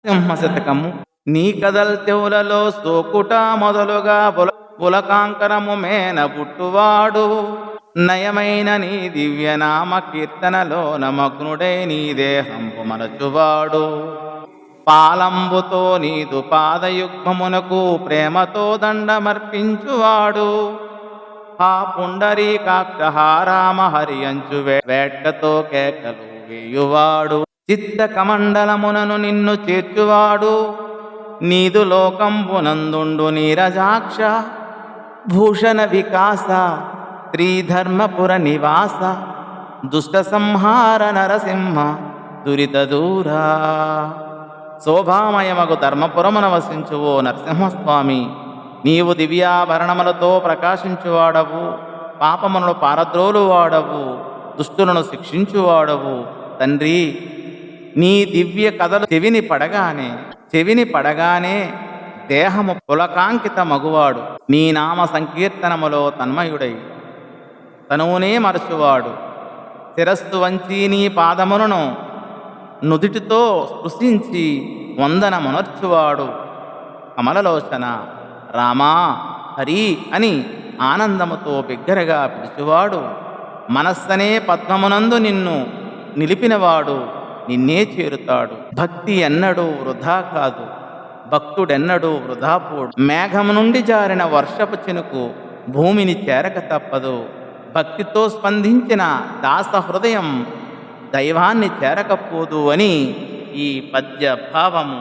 సింహశతకము. నీ కదల్ చెవులలో సోకుట మొదలుగా పులకాంకరము మేన పుట్టువాడు, నయమైన నీ దివ్యనామ కీర్తనలో నమగ్నుడై నీ దేహంపు మరచువాడు, పాలంబుతో నీదు పాదయుగ్మమునకు ప్రేమతో దండమర్పించువాడు, ఆ పుండరీకాక్షహారామ హరి అంచు వేట్కతో కేకలు వేయువాడు, చిత్త కమండలమునను నిన్ను చేర్చువాడు, నీదు లోకంబునందుండు నీరజాక్ష, భూషణ వికాస శ్రీధర్మపుర నివాస, దుష్ట సంహార నరసింహ దురిత దూరా. శోభామయమగు ధర్మపురమున వసించువో నరసింహస్వామి, నీవు దివ్యాభరణములతో ప్రకాశించువాడవు, పాపములను పారద్రోలువాడవు, దుష్టులను శిక్షించువాడవు. తండ్రి, నీ దివ్య కథలు చెవిని పడగానే దేహము పులకాంకిత మగువాడు, నీ నామ సంకీర్తనములో తన్మయుడై తనువునే మరచువాడు, శిరస్సు వంచి నీ పాదములను నుదిటితో స్పృశించి వందనమునర్చువాడు, కమలలోచన రామా హరి అని ఆనందముతో బిగ్గరగా పిలుచువాడు, మనస్సనే పద్మమునందు నిన్ను నిలిపినవాడు నిన్నే చేరుతాడు. భక్తి ఎన్నడూ వృధా కాదు, భక్తుడెన్నడూ వృధా పోడు. మేఘము నుండి జారిన వర్షపు చినుకు భూమిని చేరక తప్పదు. భక్తితో స్పందించిన దాస హృదయం దైవాన్ని చేరకపోదు అని ఈ పద్య భావము.